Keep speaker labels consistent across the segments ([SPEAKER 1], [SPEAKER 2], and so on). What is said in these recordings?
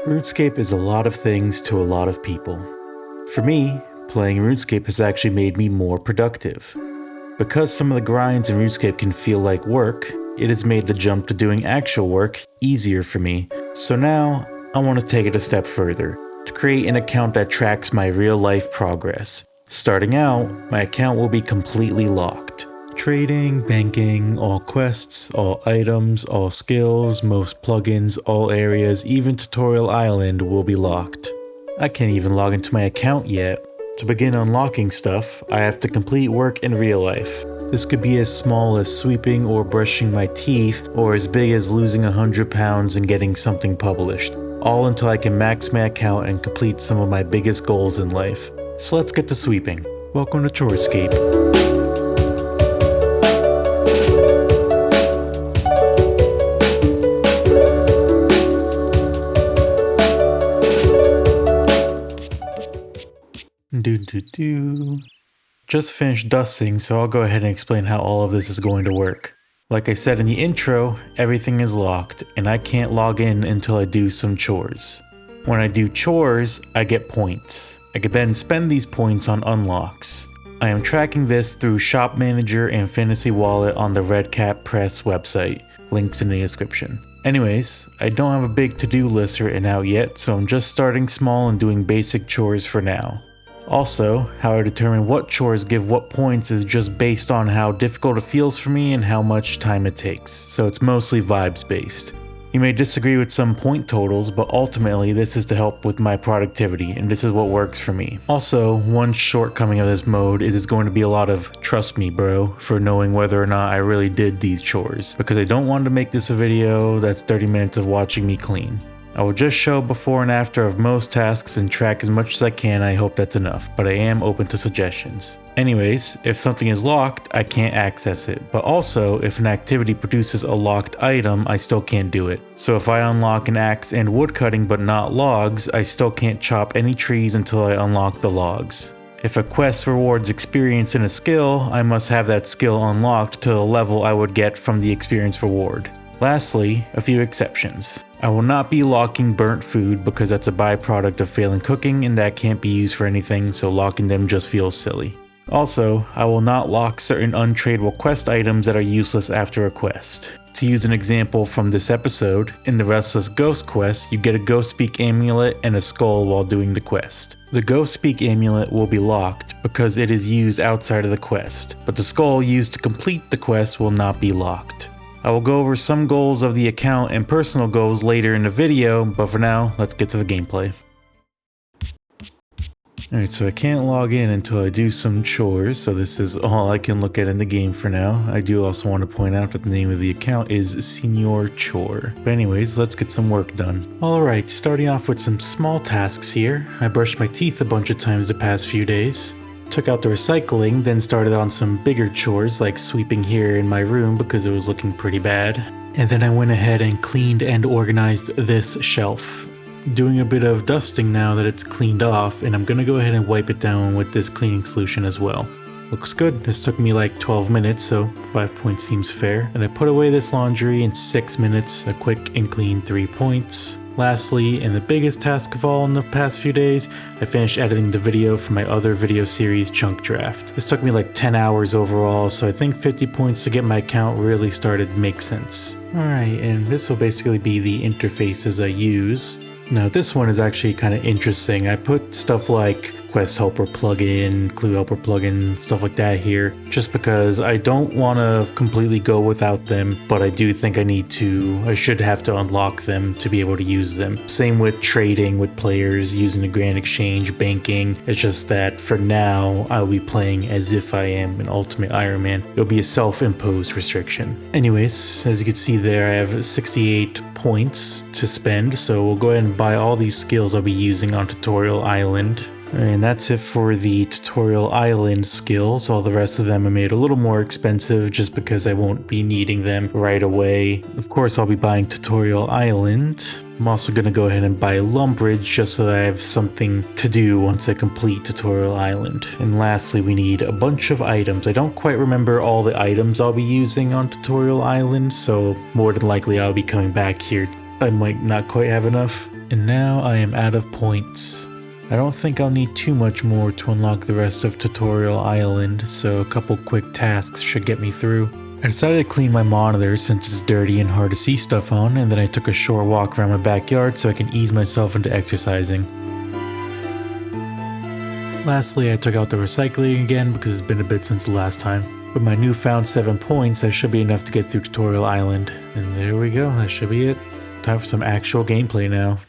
[SPEAKER 1] RuneScape is a lot of things to a lot of people. For me, playing RuneScape has actually made me more productive. Because some of the grinds in RuneScape can feel like work, it has made the jump to doing actual work easier for me. So now, I want to take it a step further, to create an account that tracks my real life progress. Starting out, my account will be completely locked. Trading, banking, all quests, all items, all skills, most plugins, all areas, even Tutorial Island will be locked. I can't even log into my account yet. To begin unlocking stuff, I have to complete work in real life. This could be as small as sweeping or brushing my teeth, or as big as losing 100 pounds and getting something published. All until I can max my account and complete some of my biggest goals in life. So let's get to sweeping. Welcome to Chorescape. Just finished dusting, so I'll go ahead and explain how all of this is going to work. Like I said in the intro, everything is locked, and I can't log in until I do some chores. When I do chores, I get points. I can then spend these points on unlocks. I am tracking this through Shop Manager and Fantasy Wallet on the Red Cat Press website. Links in the description. Anyways, I don't have a big to-do list written out yet, so I'm just starting small and doing basic chores for now. Also, how I determine what chores give what points is just based on how difficult it feels for me and how much time it takes, so it's mostly vibes based. You may disagree with some point totals, but ultimately this is to help with my productivity, and this is what works for me. Also, one shortcoming of this mode is it's going to be a lot of trust me bro for knowing whether or not I really did these chores, because I don't want to make this a video that's 30 minutes of watching me clean. I will just show before and after of most tasks and track as much as I can. I hope that's enough, but I am open to suggestions. Anyways, if something is locked, I can't access it, but also if an activity produces a locked item, I still can't do it. So if I unlock an axe and woodcutting but not logs, I still can't chop any trees until I unlock the logs. If a quest rewards experience in a skill, I must have that skill unlocked to the level I would get from the experience reward. Lastly, a few exceptions. I will not be locking burnt food because that's a byproduct of failing cooking and that can't be used for anything, so locking them just feels silly. Also, I will not lock certain untradeable quest items that are useless after a quest. To use an example from this episode, in the Restless Ghost quest, you get a Ghost Speak amulet and a skull while doing the quest. The Ghost Speak amulet will be locked because it is used outside of the quest, but the skull used to complete the quest will not be locked. I will go over some goals of the account and personal goals later in the video, but for now, let's get to the gameplay. Alright, so I can't log in until I do some chores, so this is all I can look at in the game for now. I do also want to point out that the name of the account is Senior Chore. But anyways, let's get some work done. Alright, starting off with some small tasks here. I brushed my teeth a bunch of times the past few days. Took out the recycling, then started on some bigger chores like sweeping here in my room because it was looking pretty bad. And then I went ahead and cleaned and organized this shelf. Doing a bit of dusting now that it's cleaned off, and I'm gonna go ahead and wipe it down with this cleaning solution as well. Looks good. This took me like 12 minutes, so 5 points seems fair. And I put away this laundry in 6 minutes, a quick and clean 3 points. Lastly, and the biggest task of all in the past few days, I finished editing the video for my other video series, Chunk Draft. This took me like 10 hours overall, so I think 50 points to get my account really started make sense. Alright, and this will basically be the interfaces I use. Now this one is actually kind of interesting. I put stuff like Quest Helper plugin, Clue Helper plugin, stuff like that here, just because I don't want to completely go without them, but I do think I should have to unlock them to be able to use them. Same with trading with players, using the Grand Exchange, banking. It's just that for now, I'll be playing as if I am an Ultimate Iron Man. It'll be a self-imposed restriction. Anyways, as you can see there, I have 68 points to spend, so we'll go ahead and buy all these skills I'll be using on Tutorial Island. And that's it for the Tutorial Island skills. All the rest of them are made a little more expensive just because I won't be needing them right away. Of course, I'll be buying Tutorial Island. I'm also going to go ahead and buy Lumbridge just so that I have something to do once I complete Tutorial Island. And lastly, we need a bunch of items. I don't quite remember all the items I'll be using on Tutorial Island, so more than likely I'll be coming back here. I might not quite have enough. and now I am out of points. I don't think I'll need too much more to unlock the rest of Tutorial Island, so a couple quick tasks should get me through. I decided to clean my monitor since it's dirty and hard to see stuff on, and then I took a short walk around my backyard so I can ease myself into exercising. Lastly, I took out the recycling again because it's been a bit since the last time. With my newfound 7 points, that should be enough to get through Tutorial Island. And there we go, that should be it. Time for some actual gameplay now.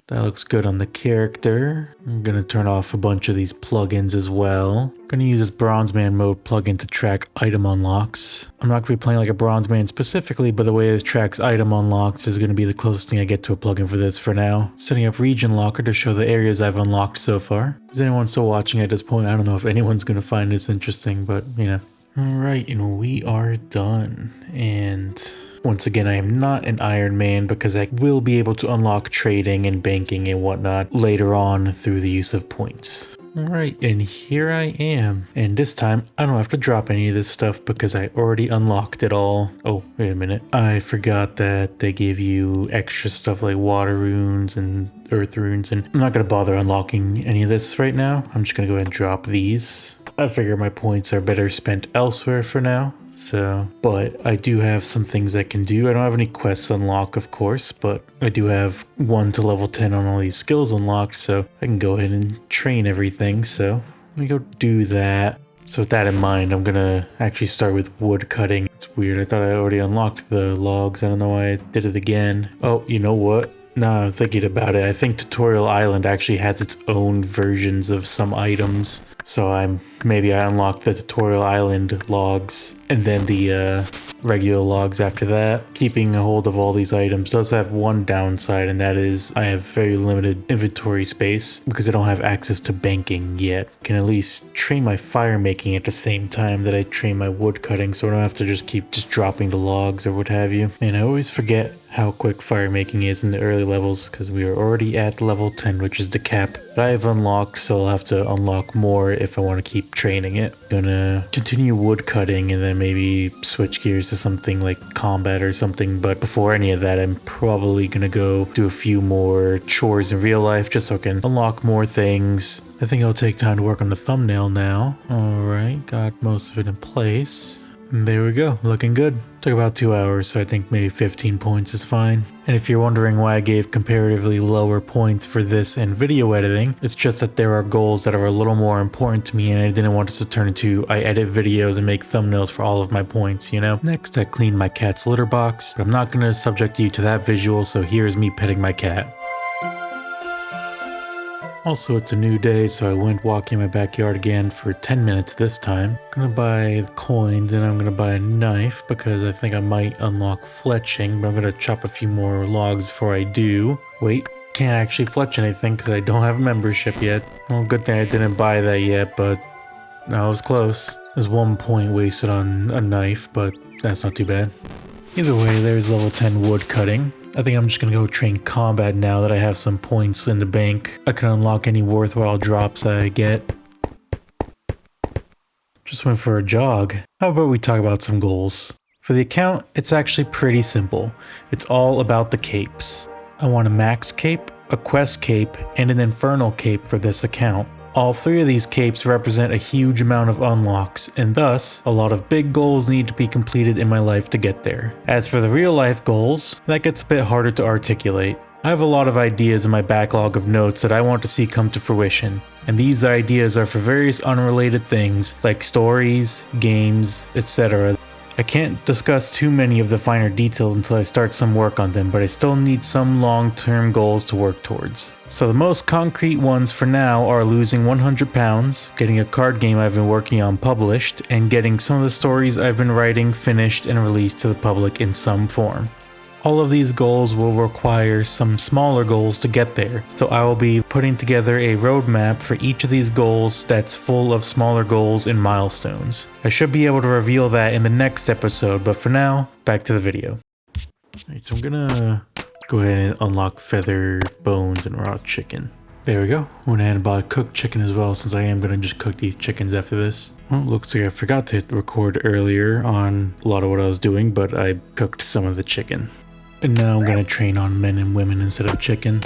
[SPEAKER 1] That looks good on the character. I'm gonna turn off a bunch of these plugins as well. I'm gonna use this Bronze Man mode plugin to track item unlocks. I'm not gonna be playing like a Bronze Man specifically, but the way this tracks item unlocks is gonna be the closest thing I get to a plugin for this for now. Setting up Region Locker to show the areas I've unlocked so far. Is anyone still watching at this point? I don't know if anyone's gonna find this interesting, but you know. Alright, and we are done. And once again, I am not an Iron Man because I will be able to unlock trading and banking and whatnot later on through the use of points. Alright, and here I am. And this time, I don't have to drop any of this stuff because I already unlocked it all. Oh, wait a minute. I forgot that they give you extra stuff like water runes and earth runes, and I'm not going to bother unlocking any of this right now. I'm just going to go ahead and drop these. I figure my points are better spent elsewhere for now. So, but I do have some things I can do. I don't have any quests unlocked, of course, but I do have 1 to level 10 on all these skills unlocked, so I can go ahead and train everything. So let me go do that. So with that in mind, I'm gonna actually start with wood cutting. It's weird. I thought I already unlocked the logs. I don't know why I did it again. Oh, you know what? Now I'm thinking about it, I think Tutorial Island actually has its own versions of some items. So maybe I unlocked the Tutorial Island logs and then the regular logs after that. Keeping a hold of all these items does have one downside, and that is I have very limited inventory space because I don't have access to banking yet. I can at least train my fire making at the same time that I train my wood cutting, so I don't have to just keep dropping the logs or what have you. And I always forget how quick fire making is in the early levels because we are already at level 10, which is the cap that I have unlocked, so I'll have to unlock more if I want to keep training it. Gonna continue wood cutting and then maybe switch gears to something like combat or something, but before any of that I'm probably gonna go do a few more chores in real life just so I can unlock more things. I think I'll take time to work on the thumbnail now. Alright, got most of it in place. And there we go, looking good. Took about 2 hours, so I think maybe 15 points is fine. And if you're wondering why I gave comparatively lower points for this and video editing, it's just that there are goals that are a little more important to me and I didn't want this to turn into I edit videos and make thumbnails for all of my points, you know? Next, I cleaned my cat's litter box, but I'm not going to subject you to that visual, so here's me petting my cat. Also, it's a new day, so I went walking in my backyard again for 10 minutes this time. I'm gonna buy coins and I'm gonna buy a knife because I think I might unlock fletching, but I'm gonna chop a few more logs before I do. Wait, can't actually fletch anything because I don't have a membership yet. Well, good thing I didn't buy that yet, but I was close. There's 1 point wasted on a knife, but that's not too bad. Either way, there's level 10 wood cutting. I think I'm just gonna go train combat now that I have some points in the bank. I can unlock any worthwhile drops that I get. Just went for a jog. How about we talk about some goals? For the account, it's actually pretty simple. It's all about the capes. I want a max cape, a quest cape, and an infernal cape for this account. All 3 of these capes represent a huge amount of unlocks, and thus, a lot of big goals need to be completed in my life to get there. As for the real life goals, that gets a bit harder to articulate. I have a lot of ideas in my backlog of notes that I want to see come to fruition, and these ideas are for various unrelated things like stories, games, etc. I can't discuss too many of the finer details until I start some work on them, but I still need some long-term goals to work towards. So the most concrete ones for now are losing 100 pounds, getting a card game I've been working on published, and getting some of the stories I've been writing finished and released to the public in some form. All of these goals will require some smaller goals to get there, so I will be putting together a roadmap for each of these goals that's full of smaller goals and milestones. I should be able to reveal that in the next episode, but for now, back to the video. Alright, so I'm gonna go ahead and unlock feather, bones, and raw chicken. There we go. Went ahead and bought cooked chicken as well, since I am gonna just cook these chickens after this. Well, looks like I forgot to hit record earlier on a lot of what I was doing, but I cooked some of the chicken. And now I'm gonna train on men and women instead of chicken.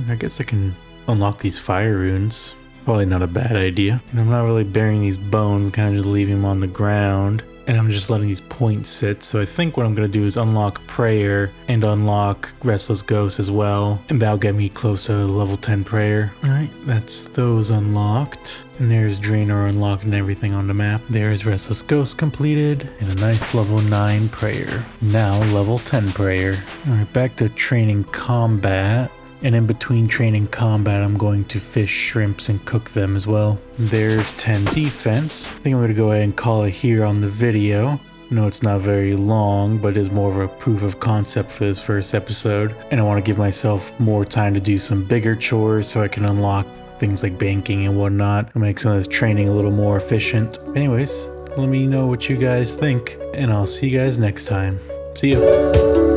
[SPEAKER 1] I guess I can unlock these fire runes. Probably not a bad idea. And I'm not really burying these bones, kind of just leaving them on the ground. And I'm just letting these points sit. So I think what I'm going to do is unlock Prayer and unlock Restless Ghost as well. And that'll get me close to level 10 Prayer. Alright, that's those unlocked. And there's Draenor unlocked and everything on the map. There's Restless Ghost completed. And a nice level 9 Prayer. Now level 10 Prayer. Alright, back to training combat. And in between training combat, I'm going to fish shrimps and cook them as well. There's 10 defense. I think I'm going to go ahead and call it here on the video. I know it's not very long, but it's more of a proof of concept for this first episode. And I want to give myself more time to do some bigger chores so I can unlock things like banking and whatnot. And make some of this training a little more efficient. Anyways, let me know what you guys think. And I'll see you guys next time. See ya.